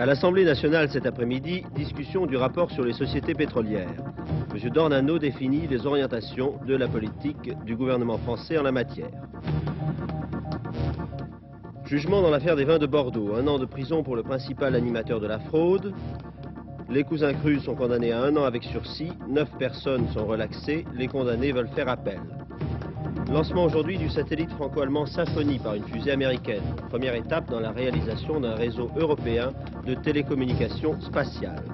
À l'Assemblée nationale cet après-midi, discussion du rapport sur les sociétés pétrolières. M. Dornano définit les orientations de la politique du gouvernement français en la matière. Jugement dans l'affaire des vins de Bordeaux. 1 an de prison pour le principal animateur de la fraude. Les cousins Cruz sont condamnés à 1 an avec sursis. 9 personnes sont relaxées. Les condamnés veulent faire appel. Lancement aujourd'hui du satellite franco-allemand Symphonie par une fusée américaine. Première étape dans la réalisation d'un réseau européen de télécommunications spatiales.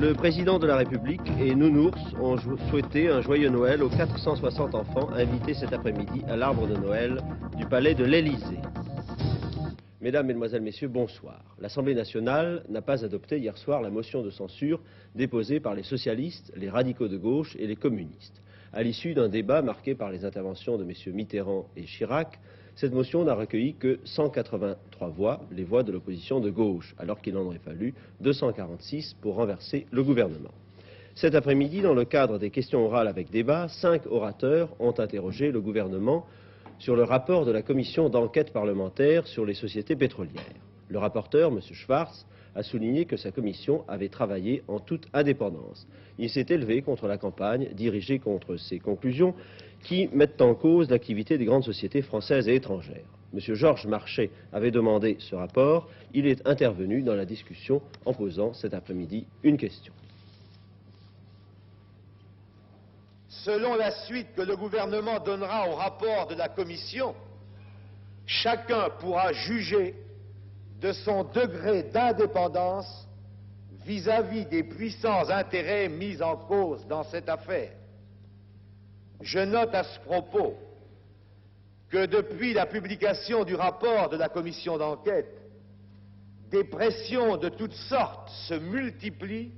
Le président de la République et Nounours ont souhaité un joyeux Noël aux 460 enfants invités cet après-midi à l'arbre de Noël du palais de l'Élysée. Mesdames, Mesdemoiselles, Messieurs, bonsoir. L'Assemblée nationale n'a pas adopté hier soir la motion de censure déposée par les socialistes, les radicaux de gauche et les communistes. À l'issue d'un débat marqué par les interventions de messieurs Mitterrand et Chirac, cette motion n'a recueilli que 183 voix, les voix de l'opposition de gauche, alors qu'il en aurait fallu 246 pour renverser le gouvernement. Cet après-midi, dans le cadre des questions orales avec débat, 5 orateurs ont interrogé le gouvernement sur le rapport de la commission d'enquête parlementaire sur les sociétés pétrolières. Le rapporteur, M. Schwartz, a souligné que sa commission avait travaillé en toute indépendance. Il s'est élevé contre la campagne dirigée contre ses conclusions qui mettent en cause l'activité des grandes sociétés françaises et étrangères. M. Georges Marchais avait demandé ce rapport. Il est intervenu dans la discussion en posant cet après-midi une question. Selon la suite que le gouvernement donnera au rapport de la Commission, chacun pourra juger de son degré d'indépendance vis-à-vis des puissants intérêts mis en cause dans cette affaire. Je note à ce propos que depuis la publication du rapport de la Commission d'enquête, des pressions de toutes sortes se multiplient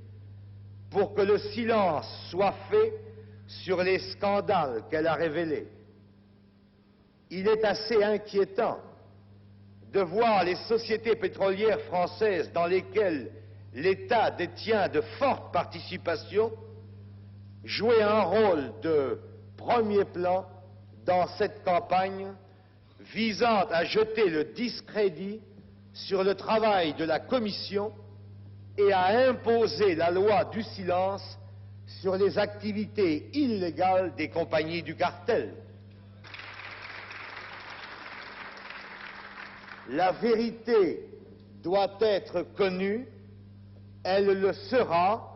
pour que le silence soit fait sur les scandales qu'elle a révélés. Il est assez inquiétant de voir les sociétés pétrolières françaises dans lesquelles l'État détient de fortes participations jouer un rôle de premier plan dans cette campagne visant à jeter le discrédit sur le travail de la Commission et à imposer la loi du silence sur les activités illégales des compagnies du cartel. La vérité doit être connue, elle le sera,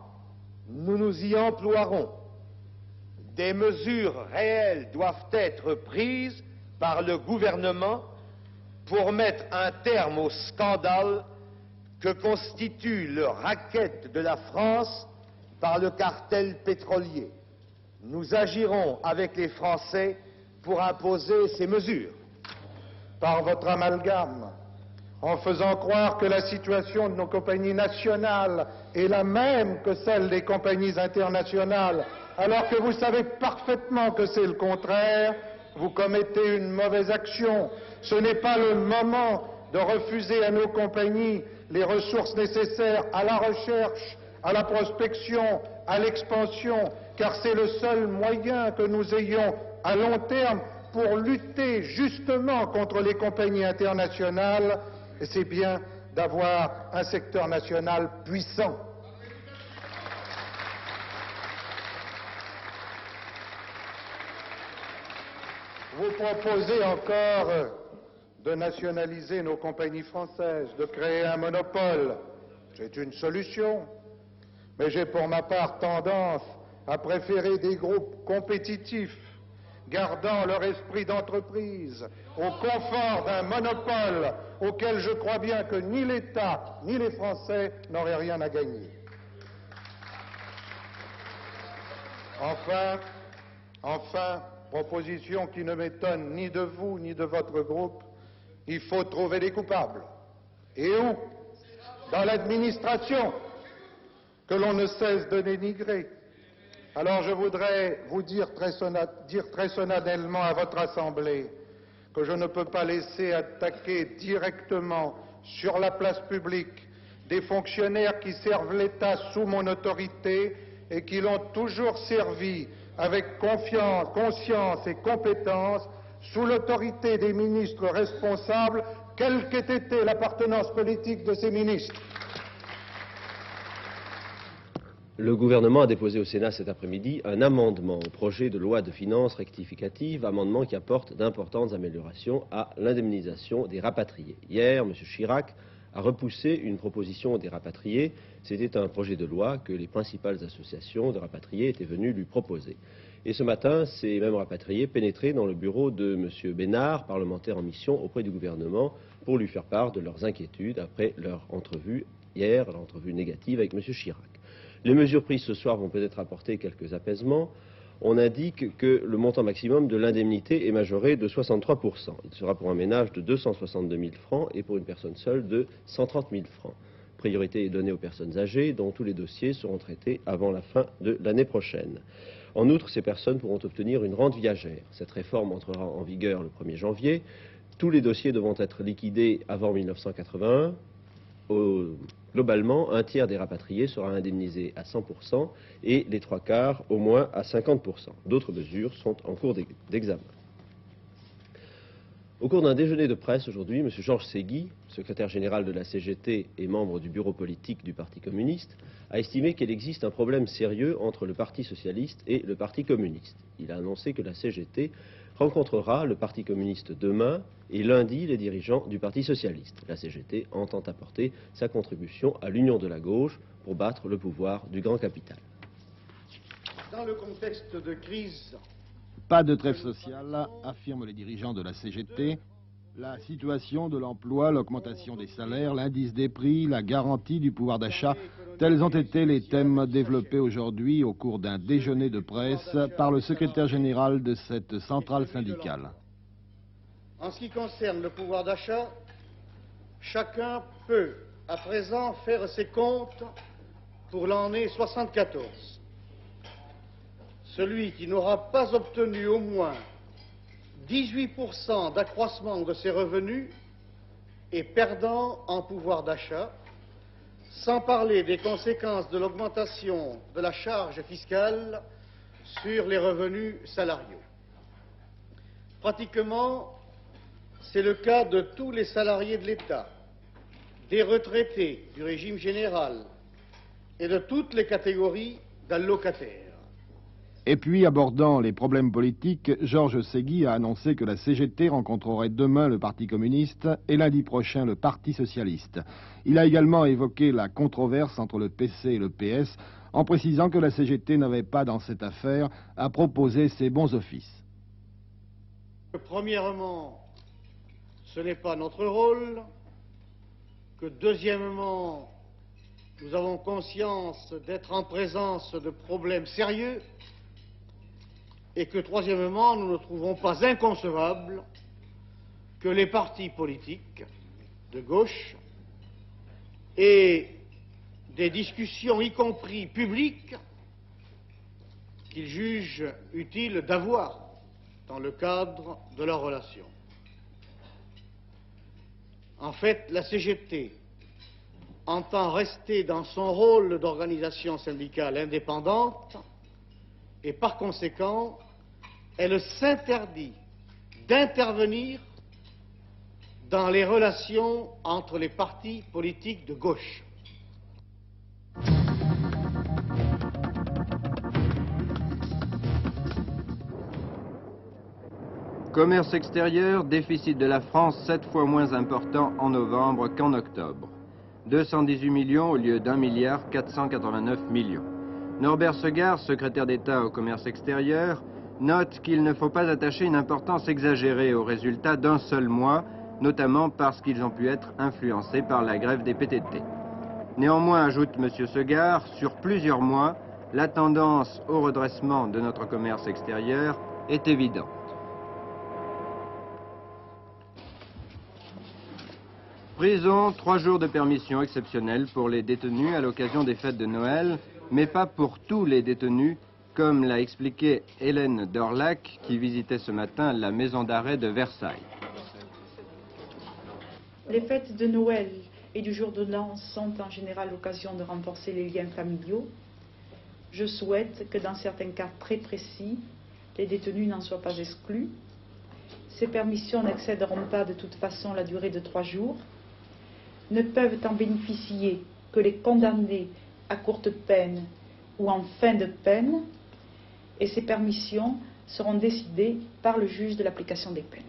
nous nous y emploierons. Des mesures réelles doivent être prises par le gouvernement pour mettre un terme au scandale que constitue le racket de la France par le cartel pétrolier. Nous agirons avec les Français pour imposer ces mesures. Par votre amalgame, en faisant croire que la situation de nos compagnies nationales est la même que celle des compagnies internationales, alors que vous savez parfaitement que c'est le contraire, vous commettez une mauvaise action. Ce n'est pas le moment de refuser à nos compagnies les ressources nécessaires à la recherche, à la prospection, à l'expansion, car c'est le seul moyen que nous ayons à long terme pour lutter justement contre les compagnies internationales, et c'est bien d'avoir un secteur national puissant. Vous proposez encore de nationaliser nos compagnies françaises, de créer un monopole. C'est une solution. Mais j'ai pour ma part tendance à préférer des groupes compétitifs, gardant leur esprit d'entreprise, au confort d'un monopole auquel je crois bien que ni l'État ni les Français n'auraient rien à gagner. Enfin, proposition qui ne m'étonne ni de vous ni de votre groupe, il faut trouver des coupables. Et où? Dans l'administration, que l'on ne cesse de dénigrer. Alors je voudrais vous dire très solennellement à votre Assemblée que je ne peux pas laisser attaquer directement sur la place publique des fonctionnaires qui servent l'État sous mon autorité et qui l'ont toujours servi avec confiance, conscience et compétence sous l'autorité des ministres responsables quelle qu'ait été l'appartenance politique de ses ministres. Le gouvernement a déposé au Sénat cet après-midi un amendement au projet de loi de finances rectificative, amendement qui apporte d'importantes améliorations à l'indemnisation des rapatriés. Hier, M. Chirac a repoussé une proposition des rapatriés. C'était un projet de loi que les principales associations de rapatriés étaient venues lui proposer. Et ce matin, ces mêmes rapatriés pénétraient dans le bureau de M. Bénard, parlementaire en mission auprès du gouvernement, pour lui faire part de leurs inquiétudes après leur entrevue hier, l'entrevue négative avec M. Chirac. Les mesures prises ce soir vont peut-être apporter quelques apaisements. On indique que le montant maximum de l'indemnité est majoré de 63%. Il sera pour un ménage de 262 000 francs et pour une personne seule de 130 000 francs. Priorité est donnée aux personnes âgées dont tous les dossiers seront traités avant la fin de l'année prochaine. En outre, ces personnes pourront obtenir une rente viagère. Cette réforme entrera en vigueur le 1er janvier. Tous les dossiers devront être liquidés avant 1981. Globalement, un tiers des rapatriés sera indemnisé à 100% et les 3/4 au moins à 50%. D'autres mesures sont en cours d'examen. Au cours d'un déjeuner de presse aujourd'hui, M. Georges Segui, secrétaire général de la CGT et membre du bureau politique du Parti communiste, a estimé qu'il existe un problème sérieux entre le Parti socialiste et le Parti communiste. Il a annoncé que la CGT rencontrera le Parti communiste demain et lundi les dirigeants du Parti socialiste. La CGT entend apporter sa contribution à l'union de la gauche pour battre le pouvoir du grand capital. Dans le contexte de crise... Pas de trêve sociale, affirment les dirigeants de la CGT. La situation de l'emploi, l'augmentation des salaires, l'indice des prix, la garantie du pouvoir d'achat, tels ont été les thèmes développés aujourd'hui au cours d'un déjeuner de presse par le secrétaire général de cette centrale syndicale. En ce qui concerne le pouvoir d'achat, chacun peut à présent faire ses comptes pour l'année 74. Celui qui n'aura pas obtenu au moins 18% d'accroissement de ses revenus est perdant en pouvoir d'achat, sans parler des conséquences de l'augmentation de la charge fiscale sur les revenus salariaux. Pratiquement, c'est le cas de tous les salariés de l'État, des retraités du régime général et de toutes les catégories d'allocataires. Et puis, abordant les problèmes politiques, Georges Segui a annoncé que la CGT rencontrerait demain le Parti communiste et lundi prochain le Parti socialiste. Il a également évoqué la controverse entre le PC et le PS, en précisant que la CGT n'avait pas dans cette affaire à proposer ses bons offices. Premièrement, ce n'est pas notre rôle, que deuxièmement, nous avons conscience d'être en présence de problèmes sérieux, et que troisièmement, nous ne trouvons pas inconcevable que les partis politiques de gauche aient des discussions, y compris publiques, qu'ils jugent utile d'avoir dans le cadre de leurs relations. En fait, la CGT entend rester dans son rôle d'organisation syndicale indépendante et par conséquent, elle s'interdit d'intervenir dans les relations entre les partis politiques de gauche. Commerce extérieur, déficit de la France 7 fois moins important en novembre qu'en octobre. 218 millions au lieu d'1 489 millions. Norbert Segard, secrétaire d'État au commerce extérieur, note qu'il ne faut pas attacher une importance exagérée aux résultats d'un seul mois, notamment parce qu'ils ont pu être influencés par la grève des PTT. Néanmoins, ajoute M. Segard, sur plusieurs mois, la tendance au redressement de notre commerce extérieur est évidente. Prison, 3 jours de permission exceptionnelle pour les détenus à l'occasion des fêtes de Noël, mais pas pour tous les détenus, comme l'a expliqué Hélène Dorlac, qui visitait ce matin la maison d'arrêt de Versailles. Les fêtes de Noël et du jour de l'an sont en général l'occasion de renforcer les liens familiaux. Je souhaite que dans certains cas très précis, les détenus n'en soient pas exclus. Ces permissions n'excéderont pas de toute façon la durée de 3 jours. Ne peuvent en bénéficier que les condamnés à courte peine ou en fin de peine, et ces permissions seront décidées par le juge de l'application des peines.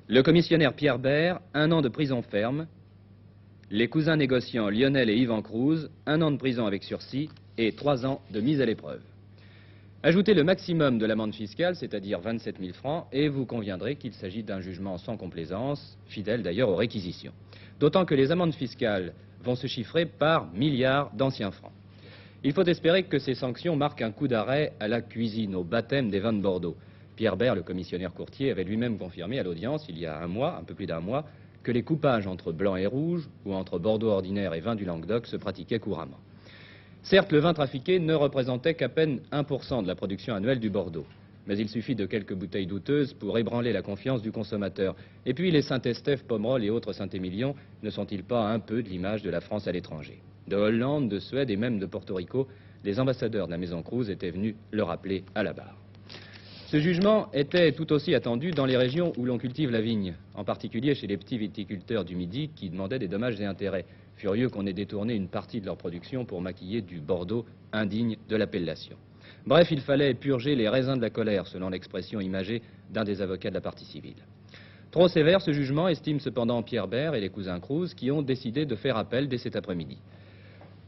Le commissionnaire Pierre Bert, 1 an de prison ferme. Les cousins négociants Lionel et Yvan Cruz, 1 an de prison avec sursis et 3 ans de mise à l'épreuve. Ajoutez le maximum de l'amende fiscale, c'est-à-dire 27 000 francs, et vous conviendrez qu'il s'agit d'un jugement sans complaisance, fidèle d'ailleurs aux réquisitions. D'autant que les amendes fiscales vont se chiffrer par milliards d'anciens francs. Il faut espérer que ces sanctions marquent un coup d'arrêt à la cuisine, au baptême des vins de Bordeaux. Pierre Bert, le commissionnaire courtier, avait lui-même confirmé à l'audience, il y a un peu plus d'un mois, que les coupages entre blanc et rouge, ou entre Bordeaux ordinaire et vin du Languedoc, se pratiquaient couramment. Certes, le vin trafiqué ne représentait qu'à peine 1% de la production annuelle du Bordeaux. Mais il suffit de quelques bouteilles douteuses pour ébranler la confiance du consommateur. Et puis les Saint-Estèphe, Pomerol et autres Saint-Émilion ne sont-ils pas un peu de l'image de la France à l'étranger? De Hollande, de Suède et même de Porto Rico, les ambassadeurs de la maison Cruz étaient venus le rappeler à la barre. Ce jugement était tout aussi attendu dans les régions où l'on cultive la vigne, en particulier chez les petits viticulteurs du Midi qui demandaient des dommages et intérêts, furieux qu'on ait détourné une partie de leur production pour maquiller du Bordeaux indigne de l'appellation. Bref, il fallait purger les raisins de la colère, selon l'expression imagée d'un des avocats de la partie civile. Trop sévère ce jugement, estime cependant Pierre Bert et les cousins Cruz, qui ont décidé de faire appel dès cet après-midi.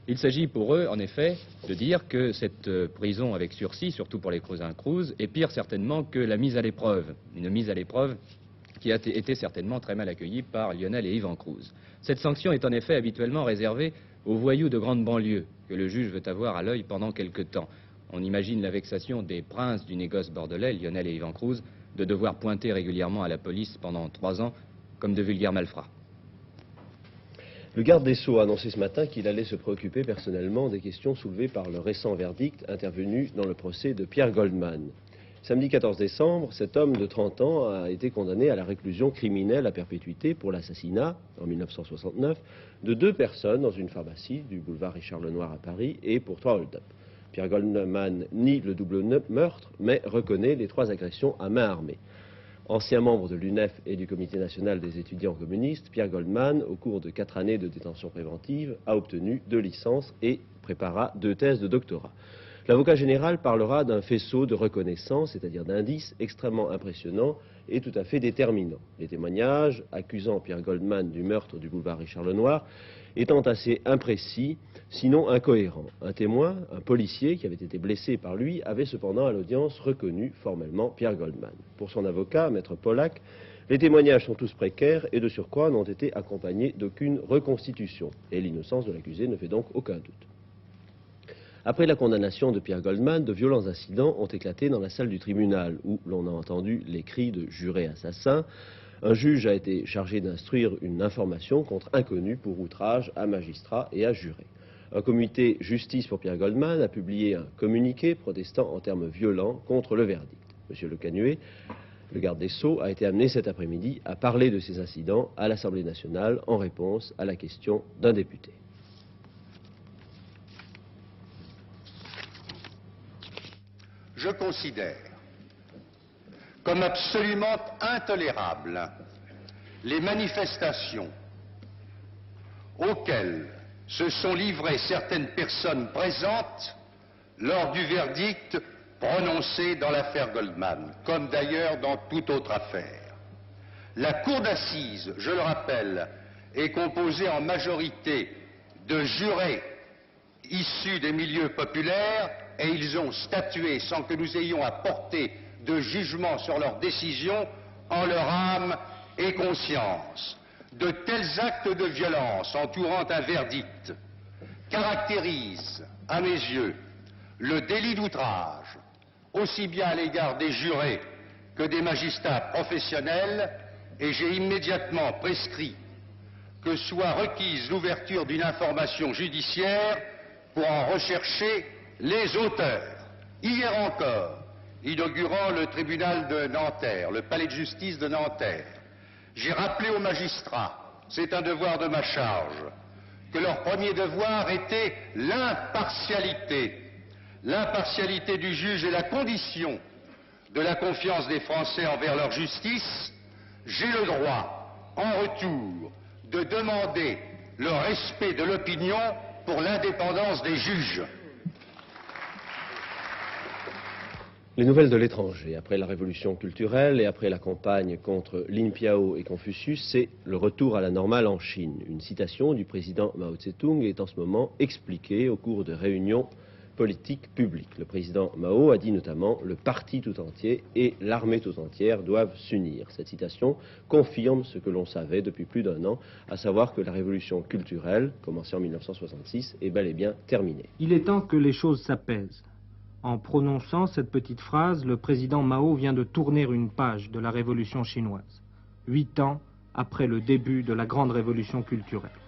Il s'agit pour eux, en effet, de dire que cette prison avec sursis, surtout pour les cousins Cruz, est pire certainement que la mise à l'épreuve. Une mise à l'épreuve qui a été certainement très mal accueillie par Lionel et Yvan Cruz. Cette sanction est en effet habituellement réservée aux voyous de grande banlieue, que le juge veut avoir à l'œil pendant quelque temps. On imagine la vexation des princes du négoce bordelais, Lionel et Yvan Cruz, de devoir pointer régulièrement à la police pendant 3 ans comme de vulgaires malfrats. Le garde des Sceaux a annoncé ce matin qu'il allait se préoccuper personnellement des questions soulevées par le récent verdict intervenu dans le procès de Pierre Goldman. Samedi 14 décembre, cet homme de 30 ans a été condamné à la réclusion criminelle à perpétuité pour l'assassinat, en 1969, de 2 personnes dans une pharmacie du boulevard Richard Lenoir à Paris et pour 3 hold-up. Pierre Goldman nie le double meurtre, mais reconnaît les 3 agressions à main armée. Ancien membre de l'UNEF et du Comité national des étudiants communistes, Pierre Goldman, au cours de 4 années de détention préventive, a obtenu 2 licences et prépara 2 thèses de doctorat. L'avocat général parlera d'un faisceau de reconnaissance, c'est-à-dire d'indices extrêmement impressionnants et tout à fait déterminants. Les témoignages accusant Pierre Goldman du meurtre du boulevard Richard Lenoir étant assez imprécis, sinon incohérents. Un témoin, un policier qui avait été blessé par lui, avait cependant à l'audience reconnu formellement Pierre Goldman. Pour son avocat, maître Pollack, les témoignages sont tous précaires et de surcroît n'ont été accompagnés d'aucune reconstitution. Et l'innocence de l'accusé ne fait donc aucun doute. Après la condamnation de Pierre Goldman, de violents incidents ont éclaté dans la salle du tribunal où l'on a entendu les cris de jurés assassins. Un juge a été chargé d'instruire une information contre inconnu pour outrage à magistrat et à jurés. Un comité justice pour Pierre Goldman a publié un communiqué protestant en termes violents contre le verdict. Monsieur Le Canuet, le garde des Sceaux, a été amené cet après-midi à parler de ces incidents à l'Assemblée nationale en réponse à la question d'un député. Je considère comme absolument intolérable les manifestations auxquelles se sont livrées certaines personnes présentes lors du verdict prononcé dans l'affaire Goldman, comme d'ailleurs dans toute autre affaire. La cour d'assises, je le rappelle, est composée en majorité de jurés issus des milieux populaires et ils ont statué sans que nous ayons à porter de jugement sur leurs décisions en leur âme et conscience. De tels actes de violence entourant un verdict caractérisent, à mes yeux, le délit d'outrage, aussi bien à l'égard des jurés que des magistrats professionnels, et j'ai immédiatement prescrit que soit requise l'ouverture d'une information judiciaire pour en rechercher les auteurs. Hier encore, inaugurant le tribunal de Nanterre, le palais de justice de Nanterre, j'ai rappelé aux magistrats, c'est un devoir de ma charge, que leur premier devoir était l'impartialité. L'impartialité du juge est la condition de la confiance des Français envers leur justice. J'ai le droit, en retour, de demander le respect de l'opinion pour l'indépendance des juges. Les nouvelles de l'étranger, après la révolution culturelle et après la campagne contre Lin Piao et Confucius, c'est le retour à la normale en Chine. Une citation du président Mao Tse-tung est en ce moment expliquée au cours de réunions politiques publiques. Le président Mao a dit notamment « Le parti tout entier et l'armée tout entière doivent s'unir ». Cette citation confirme ce que l'on savait depuis plus d'un an, à savoir que la révolution culturelle, commencée en 1966, est bel et bien terminée. Il est temps que les choses s'apaisent. En prononçant cette petite phrase, le président Mao vient de tourner une page de la révolution chinoise, 8 ans après le début de la grande révolution culturelle.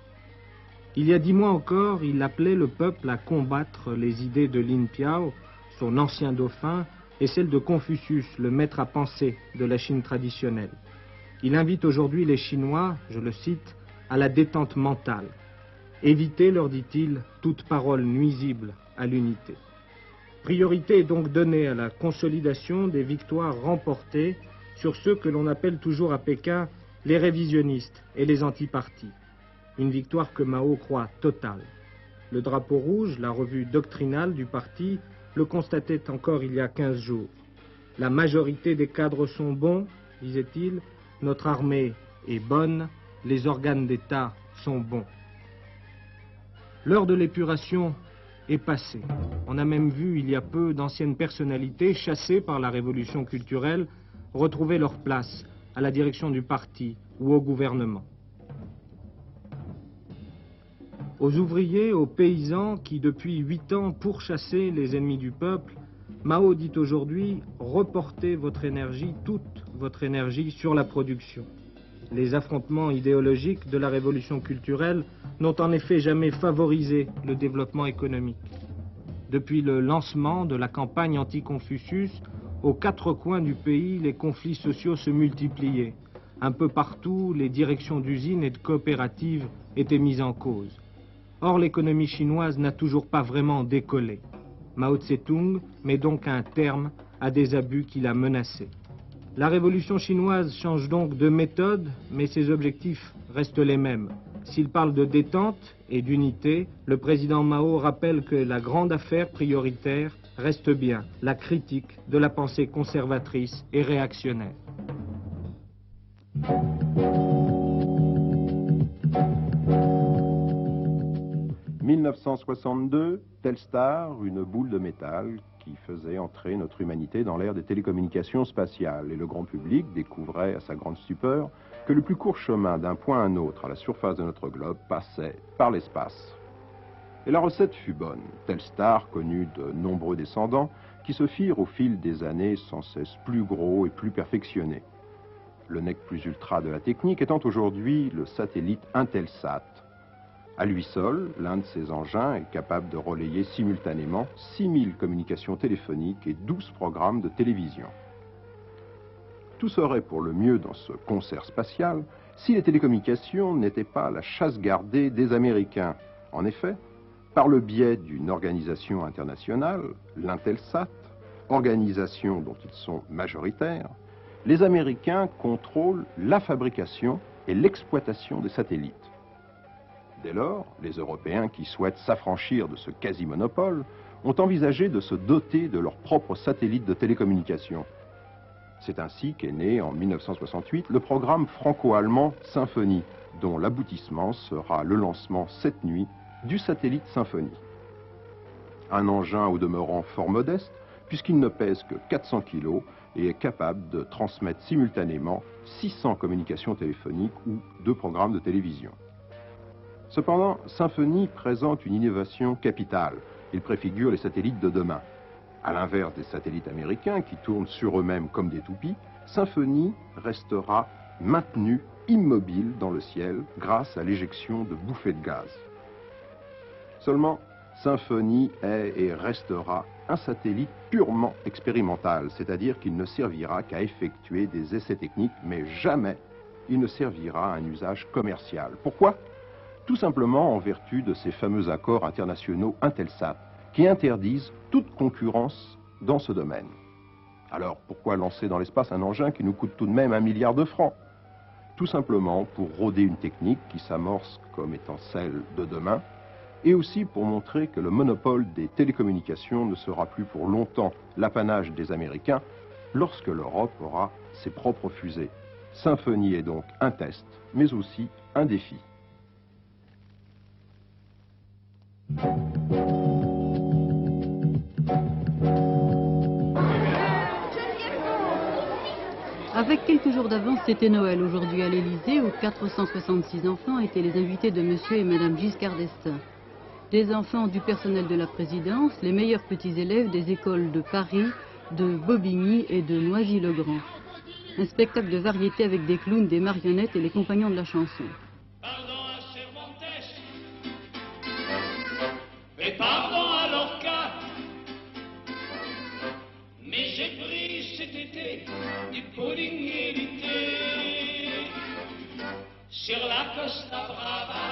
Il y a 10 mois encore, il appelait le peuple à combattre les idées de Lin Piao, son ancien dauphin, et celles de Confucius, le maître à penser de la Chine traditionnelle. Il invite aujourd'hui les Chinois, je le cite, à la détente mentale. Évitez, leur dit-il, toute parole nuisible à l'unité. Priorité est donc donnée à la consolidation des victoires remportées sur ceux que l'on appelle toujours à Pékin les révisionnistes et les antipartis. Une victoire que Mao croit totale. Le drapeau rouge, la revue doctrinale du parti, le constatait encore il y a 15 jours. La majorité des cadres sont bons, disait-il, notre armée est bonne, les organes d'État sont bons. L'heure de l'épuration est passée. On a même vu il y a peu d'anciennes personnalités chassées par la révolution culturelle retrouver leur place à la direction du parti ou au gouvernement. Aux ouvriers, aux paysans qui depuis 8 ans pourchassaient les ennemis du peuple, Mao dit aujourd'hui « Reportez votre énergie, toute votre énergie sur la production ». Les affrontements idéologiques de la révolution culturelle n'ont en effet jamais favorisé le développement économique. Depuis le lancement de la campagne anti-Confucius, aux 4 coins du pays, les conflits sociaux se multipliaient. Un peu partout, les directions d'usines et de coopératives étaient mises en cause. Or, l'économie chinoise n'a toujours pas vraiment décollé. Mao Tse-tung met donc un terme à des abus qu'il a menacés. La révolution chinoise change donc de méthode, mais ses objectifs restent les mêmes. S'il parle de détente et d'unité, le président Mao rappelle que la grande affaire prioritaire reste bien la critique de la pensée conservatrice et réactionnaire. 1962, Telstar, une boule de métal qui faisait entrer notre humanité dans l'ère des télécommunications spatiales. Et le grand public découvrait, à sa grande stupeur, que le plus court chemin d'un point à un autre à la surface de notre globe passait par l'espace. Et la recette fut bonne. Telstar connut de nombreux descendants qui se firent au fil des années sans cesse plus gros et plus perfectionnés. Le nec plus ultra de la technique étant aujourd'hui le satellite Intelsat. À lui seul, l'un de ces engins est capable de relayer simultanément 6000 communications téléphoniques et 12 programmes de télévision. Tout serait pour le mieux dans ce concert spatial si les télécommunications n'étaient pas la chasse gardée des Américains. En effet, par le biais d'une organisation internationale, l'Intelsat, organisation dont ils sont majoritaires, les Américains contrôlent la fabrication et l'exploitation des satellites. Dès lors, les Européens qui souhaitent s'affranchir de ce quasi-monopole ont envisagé de se doter de leurs propres satellites de télécommunications. C'est ainsi qu'est né en 1968 le programme franco-allemand Symphonie, dont l'aboutissement sera le lancement cette nuit du satellite Symphonie. Un engin au demeurant fort modeste, puisqu'il ne pèse que 400 kg et est capable de transmettre simultanément 600 communications téléphoniques ou 2 programmes de télévision. Cependant, Symphonie présente une innovation capitale. Il préfigure les satellites de demain. À l'inverse des satellites américains qui tournent sur eux-mêmes comme des toupies, Symphonie restera maintenu immobile dans le ciel grâce à l'éjection de bouffées de gaz. Seulement, Symphonie est et restera un satellite purement expérimental, c'est-à-dire qu'il ne servira qu'à effectuer des essais techniques, mais jamais il ne servira à un usage commercial. Pourquoi ? Tout simplement en vertu de ces fameux accords internationaux Intelsat, qui interdisent toute concurrence dans ce domaine. Alors pourquoi lancer dans l'espace un engin qui nous coûte tout de même 1 milliard de francs? Tout simplement pour rôder une technique qui s'amorce comme étant celle de demain, et aussi pour montrer que le monopole des télécommunications ne sera plus pour longtemps l'apanage des Américains lorsque l'Europe aura ses propres fusées. Symphonie est donc un test, mais aussi un défi. Avec quelques jours d'avance, c'était Noël aujourd'hui à l'Élysée, où 466 enfants étaient les invités de monsieur et madame Giscard d'Estaing. Des enfants du personnel de la présidence, les meilleurs petits élèves des écoles de Paris, de Bobigny et de Noisy-le-Grand. Un spectacle de variété avec des clowns, des marionnettes et les compagnons de la chanson. Pardon à Cervantes, et pardon à Lorca, mais j'ai pris cet été du pudding et du thé sur la Costa Brava.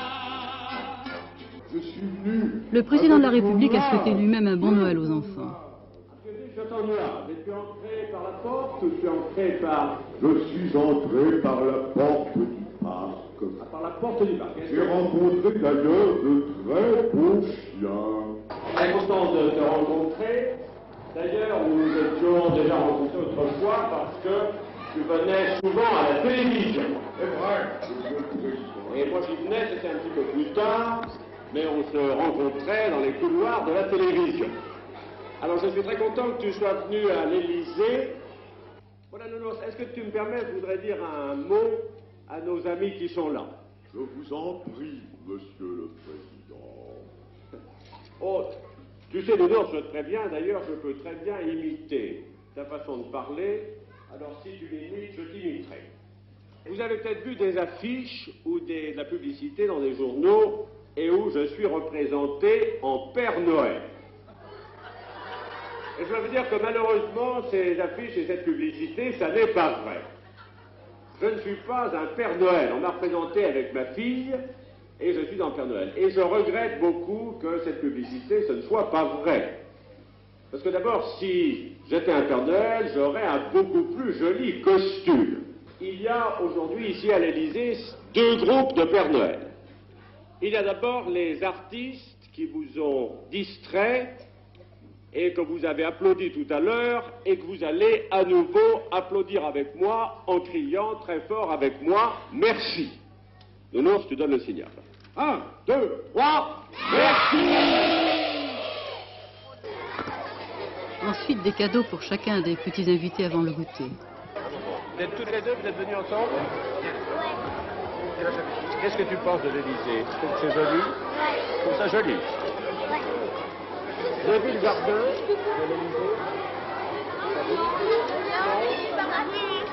Le président de la République a souhaité lui-même un bon Noël aux enfants. J'attends noir. Je suis entré par la porte, je suis entré par... Je suis entré par la porte du parc. Par la porte du parc. J'ai rencontré d'ailleurs de très beaux chiens. Très content de te rencontrer. D'ailleurs, nous nous étions déjà rencontrés autrefois parce que tu venais souvent à la télévision. C'est vrai. Et moi j'y venais, c'était un petit peu plus tard, mais on se rencontrait dans les couloirs de la télévision. Alors je suis très content que tu sois venu à l'Élysée. Voilà, Nounours, est-ce que tu me permets, je voudrais dire un mot à nos amis qui sont là. Je vous en prie, monsieur le président. Oh, tu sais, Nounours, je très bien, d'ailleurs, je peux très bien imiter ta façon de parler. Alors si tu l'imites, je t'imiterai. Vous avez peut-être vu des affiches ou de la publicité dans des journaux et où je suis représenté en Père Noël. Et je veux dire que malheureusement, ces affiches et cette publicité, ça n'est pas vrai. Je ne suis pas un Père Noël. On m'a représenté avec ma fille et je suis un Père Noël. Et je regrette beaucoup que cette publicité, ce ne soit pas vrai. Parce que d'abord, si j'étais un Père Noël, j'aurais un beaucoup plus joli costume. Il y a aujourd'hui ici à l'Élysée 2 groupes de Père Noël. Il y a d'abord les artistes qui vous ont distrait et que vous avez applaudi tout à l'heure et que vous allez à nouveau applaudir avec moi en criant très fort avec moi « Merci ». Nounours, tu donnes le signal. 1, 2, 3, merci. Ensuite, des cadeaux pour chacun des petits invités avant le goûter. Vous êtes toutes les deux, vous êtes venus ensemble? Qu'est-ce que tu penses de l'Élysée? Tu trouves que c'est joli? Je trouve ça joli. Vous avez vu le jardin de l'Élysée?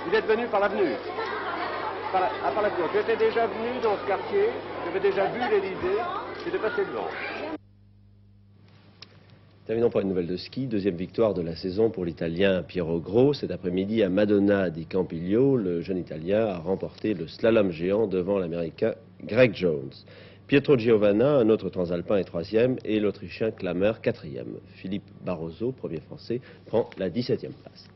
Vous êtes venu par l'avenue? Par l'avenue. Tu étais déjà venu dans ce quartier, tu avais déjà vu l'Élysée, tu étais passé devant. Terminons par une nouvelle de ski. Deuxième victoire de la saison pour l'Italien Piero Gros. Cet après-midi à Madonna di Campiglio, le jeune Italien a remporté le slalom géant devant l'Américain Greg Jones. Pietro Giovanna, un autre transalpin, est 3e et l'Autrichien Klammer 4e. Philippe Barroso, premier français, prend la 17e place.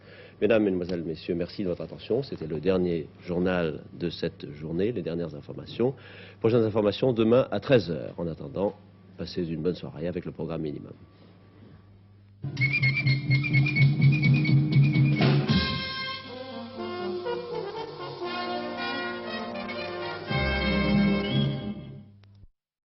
Mesdames, Mesdemoiselles, Messieurs, merci de votre attention. C'était le dernier journal de cette journée, les dernières informations. Prochaines informations demain à 13h. En attendant, passez une bonne soirée avec le programme minimum.